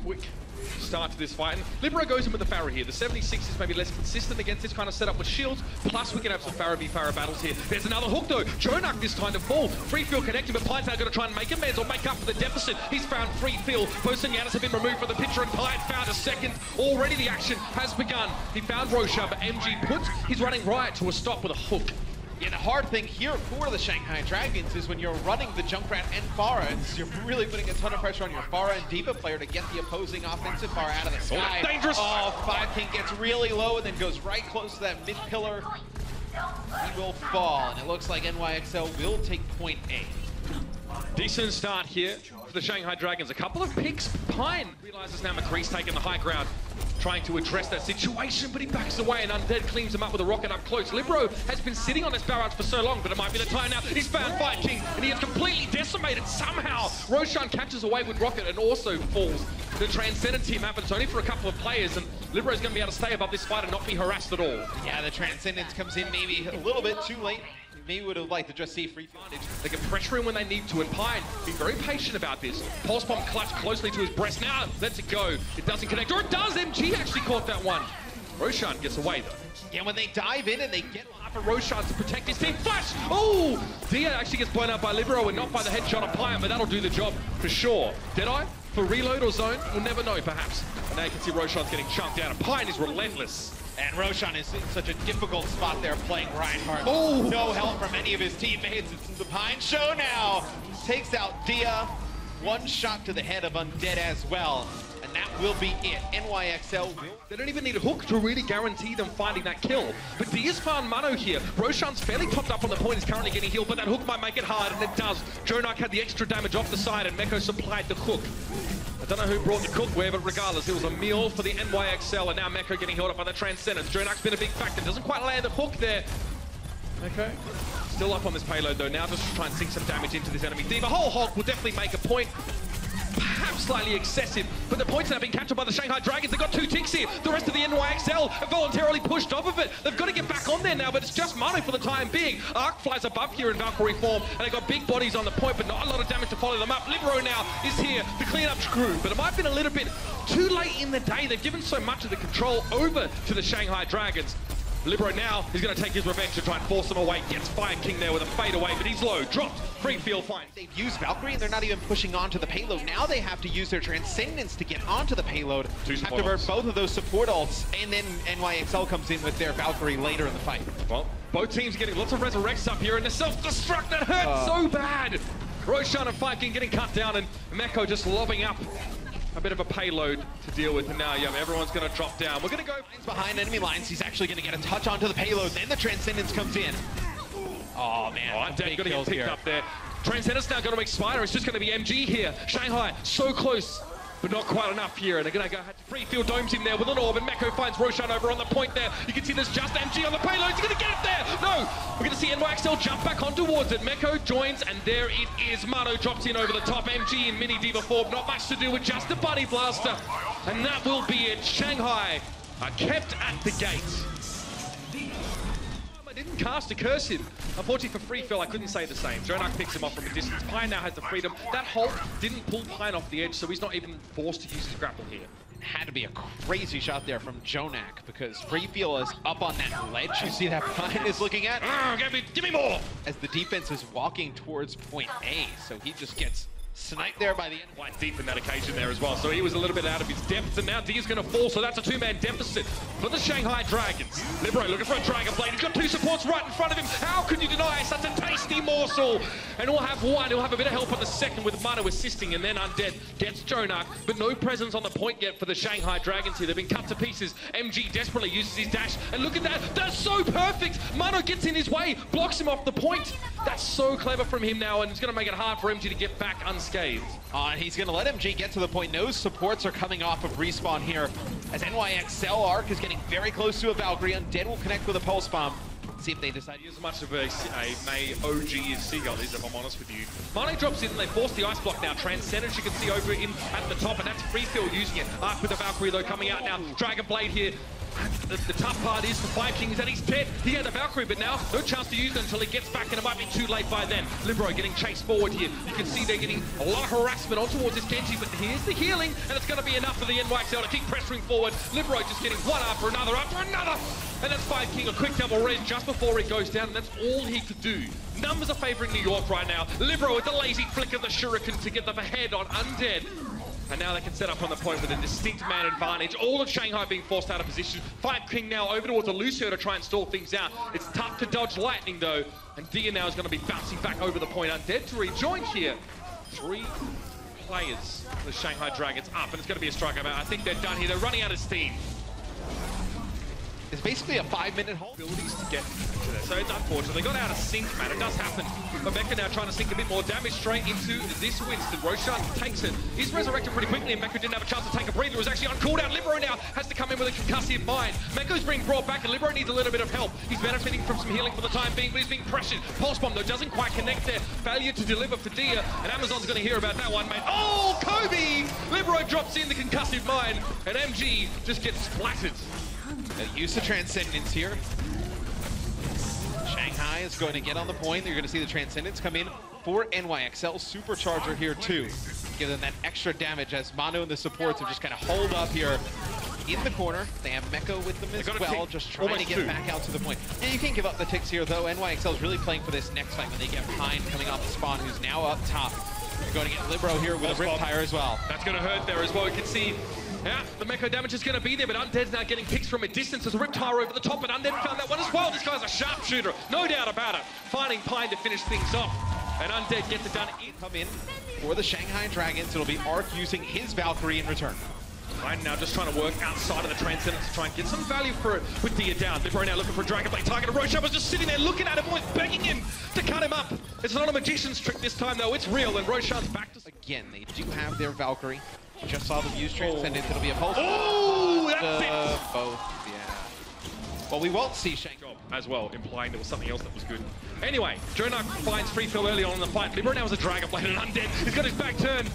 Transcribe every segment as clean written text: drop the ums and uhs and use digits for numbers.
quick start to this fight. And Libero goes in with the Pharah here. The 76 is maybe less consistent against this kind of setup with shields. Plus, we can have some Pharah v Pharah battles here. There's another hook though. Jonak this time to fall. Free field connected, but Pine's now going to try and make amends or make up for the deficit. He's found free field. Both Yanis have been removed from the picture, and Pine found a second. Already the action has begun. He found Roshan, but MG puts his running riot to a stop with a hook. Yeah, the hard thing here for the Shanghai Dragons is when you're running the Junkrat and Pharah, you're really putting a ton of pressure on your Pharah and D.Va player to get the opposing offensive Pharah out of the sky. Oh, dangerous! Oh, 5 King gets really low and then goes right close to that mid pillar. He will fall, and it looks like NYXL will take point A. Decent start here for the Shanghai Dragons. A couple of picks. Pine realizes now McCree's taking the high ground, trying to address that situation, but he backs away and Undead cleans him up with a rocket up close. Libero has been sitting on this barrage for so long, but it might be the time now. He's found Fight King, and he is completely decimated somehow. Roshan catches away with rocket and also falls. The Transcendent team happens only for a couple of players, and Libero's going to be able to stay above this fight and not be harassed at all. Yeah, the Transcendence comes in maybe a little bit too late. Maybe would have liked to just see free field. They can pressure him when they need to, and Pine being very patient about this. Pulse bomb clutched closely to his breast. Now lets it go. It doesn't connect, or it does. MG actually caught that one. Roshan gets away though. Yeah, when they dive in and they get for Roshan to protect his team. Flash! Oh! Dia actually gets blown out by Libero and not by the headshot of Pine, but that'll do the job for sure. Deadeye for reload or zone? We'll never know, perhaps. And now you can see Roshan's getting chunked out, and Pine is relentless. And Roshan is in such a difficult spot there playing Reinhardt. Oh! No help from any of his teammates. It's the Pine show now. Takes out Dia. One shot to the head of Undead as well. And that will be it. NYXL will. They don't even need a hook to really guarantee them finding that kill. But Dia's found Mano here. Roshan's fairly topped up on the point. He's currently getting healed, but that hook might make it hard, and it does. Jonak had the extra damage off the side, and Meko supplied the hook. I don't know who brought the cookware, but regardless, it was a meal for the NYXL, and now Meko getting held up by the Transcendence. Jonak's been a big factor. Doesn't quite land the hook there. Meko still up on this payload, though. Now just try and sink some damage into this enemy. D.Va whole Hulk will definitely make a point. Perhaps slightly excessive, but the points that have been captured by the Shanghai Dragons. They've got 2 ticks here. The rest of the NYXL have voluntarily pushed off of it. They've got to get back on there now, but it's just Mano for the time being. Arc flies above here in Valkyrie form, and they've got big bodies on the point, but not a lot of damage to follow them up. Libero now is here to clean up Screw, but it might have been a little bit too late in the day. They've given so much of the control over to the Shanghai Dragons. Libero now is going to take his revenge to try and force him away. Gets Fire King there with a fade away, but he's low. Dropped. Free field fine. They've used Valkyrie and they're not even pushing onto the payload. Now they have to use their Transcendence to get onto the payload. Have to burn both of those support ults, and then NYXL comes in with their Valkyrie later in the fight. Well, both teams are getting lots of resurrects up here, and the self-destruct that hurt so bad. Roshan and Fire King getting cut down, and Meko just lobbing up a bit of a payload to deal with, and now everyone's going to drop down. We're going to go behind enemy lines. He's actually going to get a touch onto the payload. Then the Transcendence comes in. Oh man, Undead got to get picked up there. Transcendence now going to expire. It's just going to be MG here. Shanghai so close, but not quite enough here. And they're going to go free field domes in there with an orb, and Meko finds Roshan over on the point there. You can see there's just MG on the payload. He's going to get it there. No, we're going to see NYXL jump back on towards it. Meko joins, and there it is. Mano drops in over the top. MG in mini D.Va form. Not much to do with just a Bunny Blaster. And that will be it. Shanghai are kept at the gate. I didn't cast a curse in. Unfortunately for free fill, I couldn't say the same. Jonak picks him off from a distance. Pine now has the freedom. That Hulk didn't pull Pine off the edge, so he's not even forced to use his grapple here. Had to be a crazy shot there from Jonak, because free feel is up on that ledge. You see that Pine is looking at? Give me more! As the defense is walking towards point A, so he just gets sniped there by the end. Quite deep in that occasion there as well, so he was a little bit out of his depth, and now Dia's going to fall, so that's a 2-man deficit for the Shanghai Dragons. Libero looking for a Dragon Blade. He's got 2 supports right in front of him. How could you deny such a tasty morsel? And he'll have one. He'll have a bit of help on the second with Mano assisting, and then Undead gets Jonak, but no presence on the point yet for the Shanghai Dragons here. They've been cut to pieces. MG desperately uses his dash, and look at that. That's so perfect. Mano gets in his way, blocks him off the point. That's so clever from him now, and it's going to make it hard for MG to get back unscathed. And he's going to let MG get to the point. No supports are coming off of respawn here, as NYXL Arc is getting very close to a Valkyrie. Undead will connect with a Pulse Bomb. See if they decide to use as much of a May OG as Seagull is, if I'm honest with you. Mano drops in, and they force the ice block now. Transcendence, you can see over in at the top, and that's free field using it. Arc with the Valkyrie, though, coming out now. Dragon Blade here. The tough part is for Five King is that he's dead. He had the Valkyrie, but now no chance to use it until he gets back, and it might be too late by then. Libero getting chased forward here. You can see they're getting a lot of harassment on towards this Genji, but here's the healing, and it's going to be enough for the NYXL to keep pressuring forward. Libero just getting one after another, and that's Five King, a quick double res just before he goes down, and that's all he could do. Numbers are favoring New York right now. Libero with the lazy flick of the shuriken to get the head on Undead. And now they can set up on the point with a distinct man advantage. All of Shanghai being forced out of position. Five King now over towards Lucio to try and stall things out. It's tough to dodge lightning though. And Dia now is going to be bouncing back over the point. Undead to rejoin here. 3 players, the Shanghai Dragons up, and it's going to be a strikeout. I think they're done here. They're running out of steam. It's basically a 5-minute hold. Abilities to get to there. So it's unfortunate. They got out of sync, man. It does happen. But Mecha now trying to sink a bit more damage straight into this Winston. Roshan takes it. He's resurrected pretty quickly, and Mecha didn't have a chance to take a breather. It was actually on cooldown. Libero now has to come in with a concussive mind. Mecha's being brought back, and Libero needs a little bit of help. He's benefiting from some healing for the time being, but he's being pressured. Pulse Bomb, though, doesn't quite connect there. Failure to deliver for Dia, and Amazon's going to hear about that one, mate. Oh, Kobe! Libero drops in the concussive mind, and MG just gets splattered. The use of Transcendence here. Shanghai is going to get on the point. You're going to see the Transcendence come in for NYXL. Supercharger here too. Give them that extra damage as Mano and the supports are just kind of holed up here in the corner. They have Mecha with them as well, just trying to get back out to the point. Yeah, you can't give up the ticks here though. NYXL is really playing for this next fight when they get Pine coming off the spawn, who's now up top. They're going to get Libero here with a Riptire as well. That's going to hurt there as well. You can see the Mecha damage is going to be there, but Undead's now getting picks from a distance. There's a Riptire over the top, and Undead found that one as well. This guy's a sharpshooter, no doubt about it. Finding Pine to finish things off, and Undead gets it done. Come in for the Shanghai Dragons. It'll be Arc using his Valkyrie in return. Pine now just trying to work outside of the Transcendence to try and get some value for it with Dia down. Libero now looking for a Dragon Blade target. Roshan was just sitting there looking at him, almost begging him to cut him up. It's not a magician's trick this time though, it's real, and Roshan's back to... Again, they do have their Valkyrie. Just saw them use Transcendence. It'll be a pulse. Oh, that's it! Both, yeah. Well, we won't see Shanghai as well, implying there was something else that was good. Anyway, Jonak finds free fill early on in the fight. Libero now has a Dragon Blade and Undead. He's got his back turned.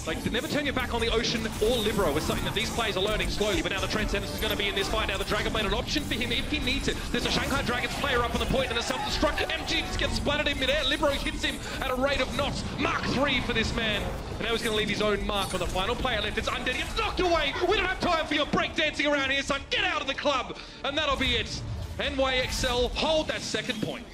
Like, to never turn your back on the ocean or Libero is something that these players are learning slowly, but now the Transcendence is going to be in this fight. Now the Dragon Blade, an option for him if he needs it. There's a Shanghai Dragons player up on the point and a self-destruct. MG just gets splattered in midair. Libero hits him at a rate of knots. Mark 3 for this man. And now he's going to leave his own mark on the final player left. It's Undead. He gets knocked away. We don't have time for your breakdancing around here, son. Get out of the club. And that'll be it. NYXL hold that second point.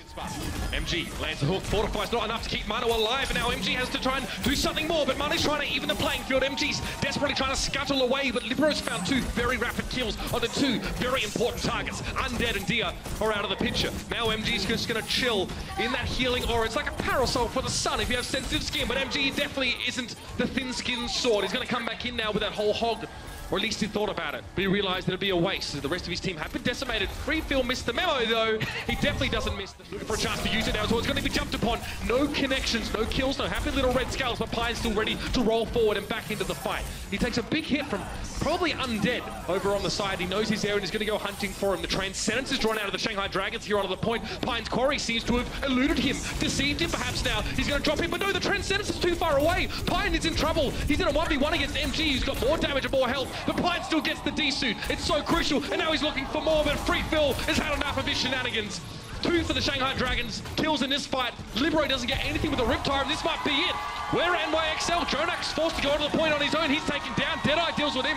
MG lands a hook, fortifies not enough to keep Mano alive, and now MG has to try and do something more, but Mano's trying to even the playing field. MG's desperately trying to scuttle away, but Libero's found 2 very rapid kills on the 2 very important targets. Undead and Dia are out of the picture. Now MG's just going to chill in that healing aura. It's like a parasol for the sun if you have sensitive skin, but MG definitely isn't the thin-skinned sword. He's going to come back in now with that whole hog. Or at least he thought about it, but he realized that it'd be a waste. The rest of his team have been decimated. Free Phil missed the memo though. He definitely doesn't miss looking for a chance to use it now. So it's going to be jumped upon. No connections, no kills, no happy little red scales, but Pine's still ready to roll forward and back into the fight. He takes a big hit from probably Undead over on the side. He knows his area and he's going to go hunting for him. The Transcendence is drawn out of the Shanghai Dragons here onto the point. Pine's quarry seems to have eluded him, deceived him perhaps now. He's going to drop him, but no, the Transcendence is too far away. Pine is in trouble. He's in a 1v1 against MG. He's got more damage and more health, but Pine still gets the D-suit. It's so crucial, and now he's looking for more, but Free Phil has had enough of his shenanigans. 2 for the Shanghai Dragons. Kills in this fight. Libero doesn't get anything with a Riptire, and this might be it. We're NYXL. Jonak's forced to go to the point on his own. He's taken down. Deadeye deals with him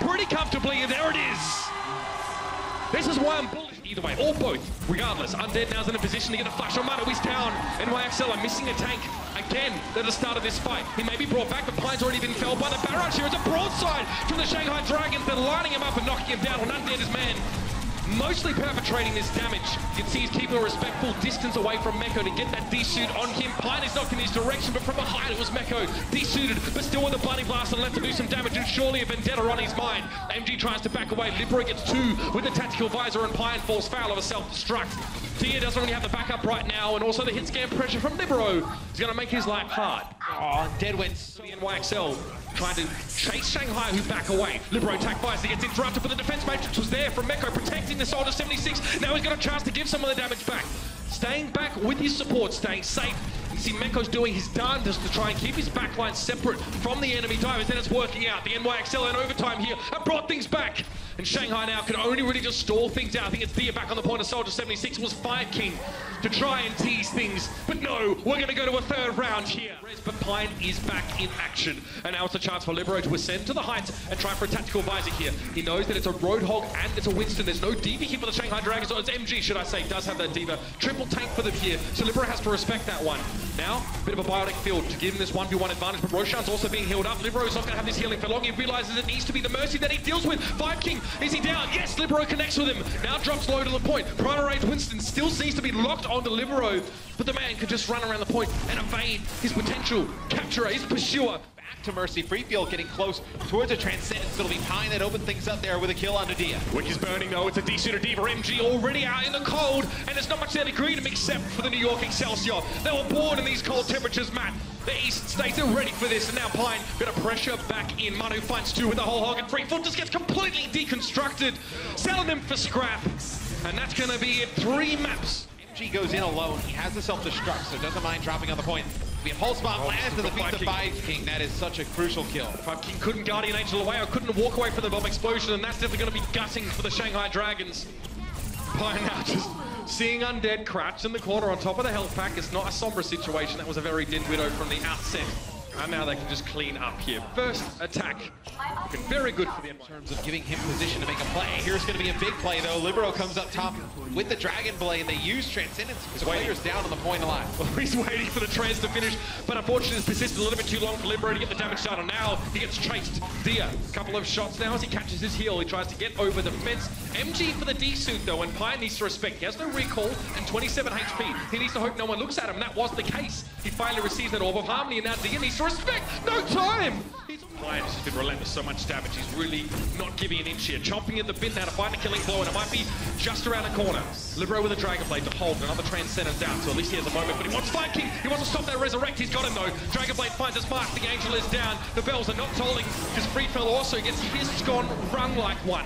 pretty comfortably, and there it is. This is why I'm bullish. Either way, or both. Regardless, Undead now's in a position to get a flash on Mano. He's down. NYXL are missing a tank again at the start of this fight. He may be brought back, but Pine's already been felled by the barrage here. It's a broadside from the Shanghai Dragons. They're lining him up and knocking him down. When Undead is man, mostly perpetrating this damage. You can see he's keeping a respectful distance away from Meko to get that D-suit on him. Pine is knocking in his direction, but from behind it was Meko. D-suited, but still with a bloody blast and left to do some damage, and surely a vendetta on his mind. MG tries to back away. Libero gets 2 with the tactical visor, and Pine falls foul of a self-destruct. Dia doesn't really have the backup right now, and also the hit scan pressure from Libero is going to make his life hard. Oh, Dead wins. The NYXL trying to chase Shanghai, who back away. Libero attack fires, he gets interrupted, but the defense matrix was there from Meko, protecting the Soldier 76. Now he's got a chance to give some of the damage back. Staying back with his support, staying safe. You see Meko's doing his darndest to try and keep his backline separate from the enemy divers, and it's working out. The NYXL in overtime here have brought things back. And Shanghai now can only really just stall things out. I think it's Dia back on the point of Soldier 76 was Fire King to try and tease things. But no, we're going to go to a third round here. But Pine is back in action. And now it's a chance for Libero to ascend to the heights and try for a tactical visor here. He knows that it's a Roadhog and it's a Winston. There's no D.Va here for the Shanghai Dragons. Or it's MG, should I say, does have that D.Va. Triple tank for them here. So Libero has to respect that one. Now, bit of a biotic field to give him this 1v1 advantage. But Roshan's also being healed up. Libero's not going to have this healing for long. He realizes it needs to be the Mercy that he deals with. Five King, is he down? Yes, Libero connects with him. Now drops low to the point. Primal Rage Winston still seems to be locked onto Libero. But the man could just run around the point and evade his potential capturer, his pursuer. Back to Mercy. Freefield getting close towards a Transcendence. It'll be Pine that opened things up there with a kill onto Dia. Wick is burning though. It's a D-Suiter D.Va. MG already out in the cold. And there's not much there to greet him except for the New York Excelsior. They were born in these cold temperatures, Matt. The East States are ready for this. And now Pine got a pressure back in. Manu finds two with the whole hog. And Freefield just gets completely deconstructed. Selling them for scrap. And that's going to be it. 3 maps. MG goes in alone. He has the self-destruct, so doesn't mind dropping on the point. We have Pulse Bomb lands to the feet of Five King. That is such a crucial kill. Five King couldn't Guardian Angel away or couldn't walk away from the bomb explosion, and that's definitely going to be gutting for the Shanghai Dragons. Pine now just seeing Undead crouched in the corner on top of the health pack. It's not a somber situation. That was a very Din Widow from the outset. And now they can just clean up here. First attack. Looking very good for the NY. In terms of giving him position to make a play. Here's going to be a big play, though. Libero comes up top with the Dragon Blade. They use Transcendence. His player's down on the point alive. Well, he's waiting for the Trans to finish, but unfortunately it's persisted a little bit too long for Libero to get the damage done. And now he gets chased. Dia, a couple of shots now as he catches his heel. He tries to get over the fence. MG for the D-Suit, though, and Pine needs to respect. He has no recall and 27 HP. He needs to hope no one looks at him. That was the case. He finally receives that Orb of Harmony, and now Dia needs to respect. No time! Pine has been relentless, so much damage. He's really not giving an inch here. Chomping at the bit now to find a killing blow, and it might be just around the corner. Libero with a Dragon Blade to hold another Transcendence down, so at least he has a moment. But he wants Five King. He wants to stop that Resurrect. He's got him, though. Dragon Blade finds his mark. The Angel is down. The bells are not tolling, because Freefell also gets his gone rung like one.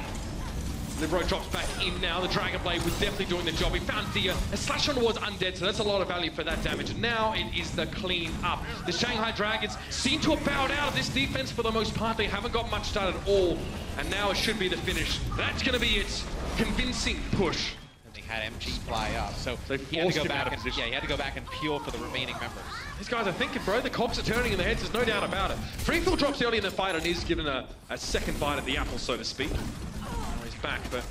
Libero drops back in now. The Dragon Blade was definitely doing the job. He found Dia. A slash on towards Undead, so that's a lot of value for that damage. And now it is the clean up. The Shanghai Dragons seem to have bowed out of this defense for the most part. They haven't got much done at all. And now it should be the finish. That's going to be it. Convincing push. And they had MG fly up, so he had to go back and, he had to go back and peel for the remaining members. These guys are thinking, bro. The cogs are turning in their heads. There's no doubt about it. Freefield drops early in the fight and is given a second bite at the apple, so to speak. Back, but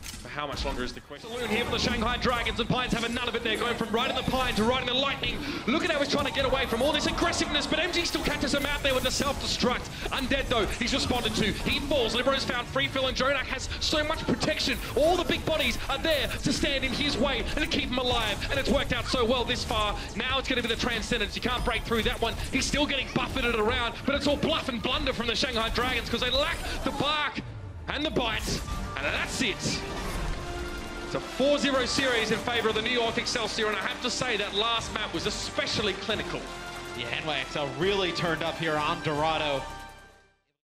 for how much longer is the question? Saloon here for the Shanghai Dragons, and Pine's having none of it there, going from right in the Pine to right in the Lightning. Look at how he's trying to get away from all this aggressiveness, but MG still catches him out there with the self-destruct. Undead, though, he's responded to. He falls. Libero's found Freefill, and Jonak has so much protection. All the big bodies are there to stand in his way and to keep him alive, and it's worked out so well this far. Now it's going to be the Transcendence. You can't break through that one. He's still getting buffeted around, but it's all bluff and blunder from the Shanghai Dragons because they lack the bark and the bite. And that's it. It's a 4-0 series in favor of the New York Excelsior, and I have to say that last map was especially clinical. Yeah, NYXL really turned up here on Dorado.